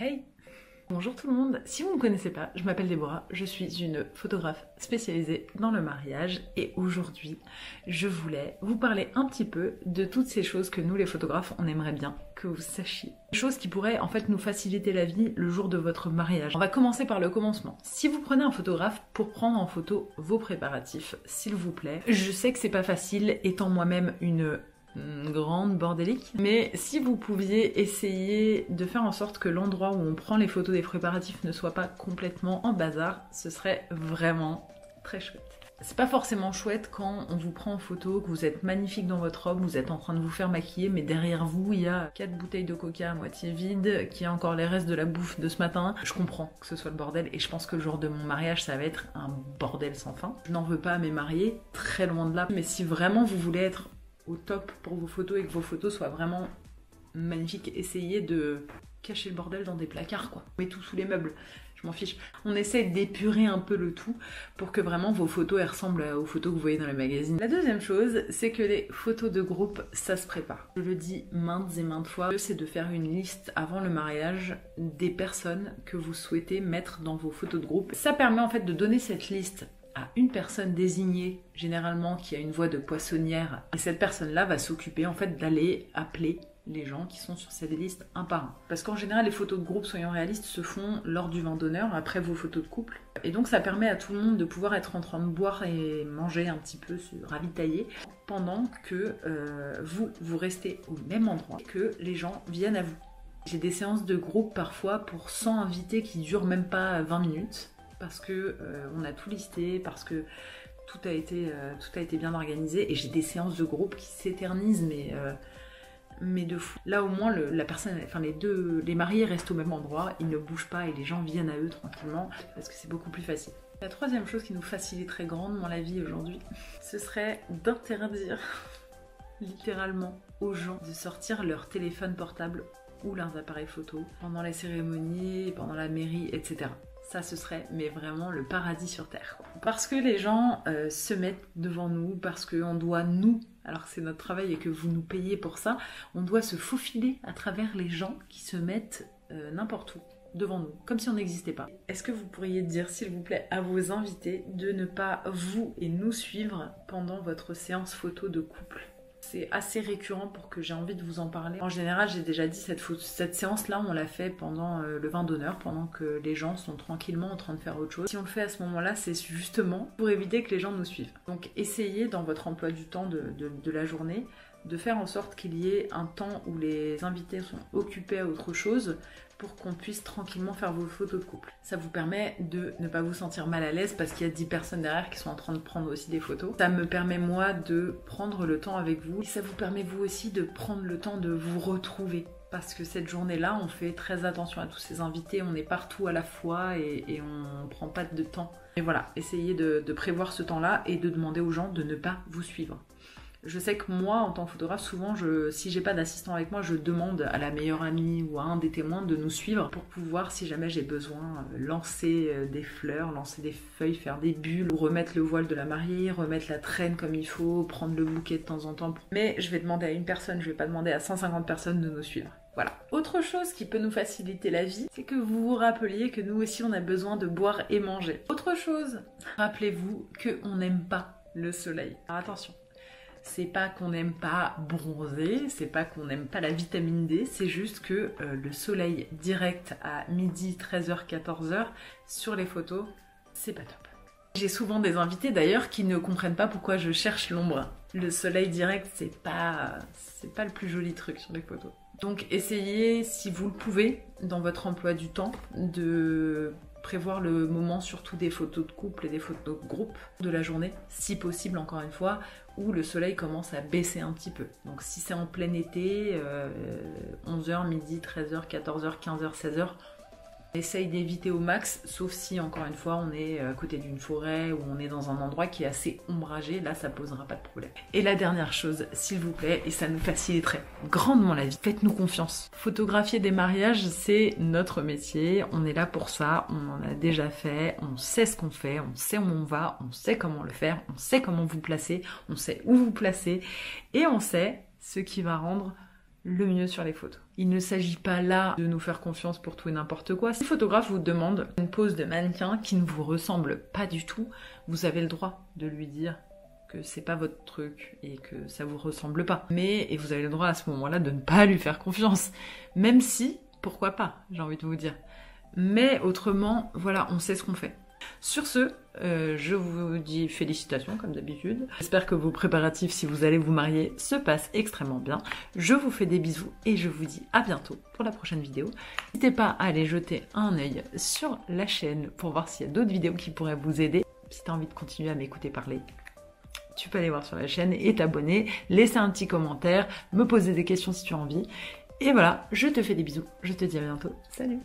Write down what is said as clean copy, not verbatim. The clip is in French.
Hey! Bonjour tout le monde, si vous ne me connaissez pas, je m'appelle Déborah, je suis une photographe spécialisée dans le mariage et aujourd'hui je voulais vous parler un petit peu de toutes ces choses que nous les photographes on aimerait bien que vous sachiez. Des choses qui pourraient en fait nous faciliter la vie le jour de votre mariage. On va commencer par le commencement. Si vous prenez un photographe pour prendre en photo vos préparatifs, s'il vous plaît, je sais que c'est pas facile étant moi-même une grande bordélique, mais si vous pouviez essayer de faire en sorte que l'endroit où on prend les photos des préparatifs ne soit pas complètement en bazar, ce serait vraiment très chouette. C'est pas forcément chouette quand on vous prend en photo, que vous êtes magnifique dans votre robe, vous êtes en train de vous faire maquiller, mais derrière vous il y a 4 bouteilles de coca à moitié vides, qu'il y a encore les restes de la bouffe de ce matin. Je comprends que ce soit le bordel et je pense que le jour de mon mariage ça va être un bordel sans fin. Je n'en veux pas à mes mariés, très loin de là, mais si vraiment vous voulez être au top pour vos photos et que vos photos soient vraiment magnifiques, essayez de cacher le bordel dans des placards quoi. On met tout sous les meubles, je m'en fiche. On essaie d'épurer un peu le tout pour que vraiment vos photos elles ressemblent aux photos que vous voyez dans les magazines. La deuxième chose, c'est que les photos de groupe, ça se prépare. Je le dis maintes et maintes fois, c'est de faire une liste avant le mariage des personnes que vous souhaitez mettre dans vos photos de groupe. Ça permet en fait de donner cette liste à une personne désignée, généralement qui a une voix de poissonnière, et cette personne-là va s'occuper en fait d'aller appeler les gens qui sont sur cette liste un par un. Parce qu'en général, les photos de groupe, soyons réalistes, se font lors du vin d'honneur, après vos photos de couple. Et donc ça permet à tout le monde de pouvoir être en train de boire et manger un petit peu, se ravitailler, pendant que vous restez au même endroit, que les gens viennent à vous. J'ai des séances de groupe parfois pour 100 invités qui durent même pas 20 minutes, parce que on a tout listé, parce que tout a été bien organisé, et j'ai des séances de groupe qui s'éternisent, mais de fou. Là au moins la personne, enfin les mariés restent au même endroit, ils ne bougent pas et les gens viennent à eux tranquillement, parce que c'est beaucoup plus facile. La troisième chose qui nous faciliterait grandement la vie aujourd'hui, ce serait d'interdire littéralement aux gens de sortir leur téléphone portable ou leurs appareils photo pendant les cérémonies, pendant la mairie, etc. Ça, ce serait mais vraiment le paradis sur terre, quoi. Parce que les gens se mettent devant nous, parce qu'on doit nous, alors que c'est notre travail et que vous nous payez pour ça, on doit se faufiler à travers les gens qui se mettent n'importe où devant nous, comme si on n'existait pas. Est-ce que vous pourriez dire, s'il vous plaît, à vos invités de ne pas vous et nous suivre pendant votre séance photo de couple ? C'est assez récurrent pour que j'ai envie de vous en parler. En général, j'ai déjà dit, cette séance-là, on l'a fait pendant le vin d'honneur, pendant que les gens sont tranquillement en train de faire autre chose. Si on le fait à ce moment-là, c'est justement pour éviter que les gens nous suivent. Donc essayez dans votre emploi du temps de la journée de faire en sorte qu'il y ait un temps où les invités sont occupés à autre chose pour qu'on puisse tranquillement faire vos photos de couple. Ça vous permet de ne pas vous sentir mal à l'aise parce qu'il y a 10 personnes derrière qui sont en train de prendre aussi des photos. Ça me permet moi de prendre le temps avec vous et ça vous permet vous aussi de prendre le temps de vous retrouver. Parce que cette journée-là, on fait très attention à tous ces invités, on est partout à la fois et on prend pas de temps. Et voilà, essayez de prévoir ce temps-là et de demander aux gens de ne pas vous suivre. Je sais que moi, en tant que photographe, souvent, si j'ai pas d'assistant avec moi, je demande à la meilleure amie ou à un des témoins de nous suivre pour pouvoir, si jamais j'ai besoin, lancer des fleurs, lancer des feuilles, faire des bulles, ou remettre le voile de la mariée, remettre la traîne comme il faut, prendre le bouquet de temps en temps. Mais je vais demander à une personne, je vais pas demander à 150 personnes de nous suivre. Voilà. Autre chose qui peut nous faciliter la vie, c'est que vous vous rappeliez que nous aussi on a besoin de boire et manger. Autre chose, rappelez-vous qu'on n'aime pas le soleil. Alors attention. C'est pas qu'on n'aime pas bronzer, c'est pas qu'on n'aime pas la vitamine D, c'est juste que le soleil direct à midi, 13h, 14h sur les photos, c'est pas top. J'ai souvent des invités d'ailleurs qui ne comprennent pas pourquoi je cherche l'ombre. Le soleil direct, c'est pas le plus joli truc sur les photos. Donc essayez, si vous le pouvez, dans votre emploi du temps, de prévoir le moment surtout des photos de couple et des photos de groupe de la journée, si possible encore une fois, où le soleil commence à baisser un petit peu. Donc si c'est en plein été, 11h, midi, 13h, 14h, 15h, 16h, essaye d'éviter au max, sauf si encore une fois on est à côté d'une forêt ou on est dans un endroit qui est assez ombragé, là ça posera pas de problème. Et la dernière chose, s'il vous plaît, et ça nous faciliterait grandement la vie, faites-nous confiance. Photographier des mariages, c'est notre métier, on est là pour ça, on en a déjà fait, on sait ce qu'on fait, on sait où on va, on sait comment le faire, on sait comment vous placer, on sait où vous placer, et on sait ce qui va rendre le mieux sur les photos. Il ne s'agit pas là de nous faire confiance pour tout et n'importe quoi. Si le photographe vous demande une pose de mannequin qui ne vous ressemble pas du tout, vous avez le droit de lui dire que c'est pas votre truc et que ça vous ressemble pas. Et vous avez le droit à ce moment-là de ne pas lui faire confiance. Même si, pourquoi pas, j'ai envie de vous dire. Mais autrement, voilà, on sait ce qu'on fait. Sur ce, je vous dis félicitations comme d'habitude. J'espère que vos préparatifs, si vous allez vous marier, se passent extrêmement bien. Je vous fais des bisous et je vous dis à bientôt pour la prochaine vidéo. N'hésitez pas à aller jeter un œil sur la chaîne pour voir s'il y a d'autres vidéos qui pourraient vous aider. Si tu as envie de continuer à m'écouter parler, tu peux aller voir sur la chaîne et t'abonner, laisser un petit commentaire, me poser des questions si tu as envie. Et voilà, je te fais des bisous. Je te dis à bientôt. Salut!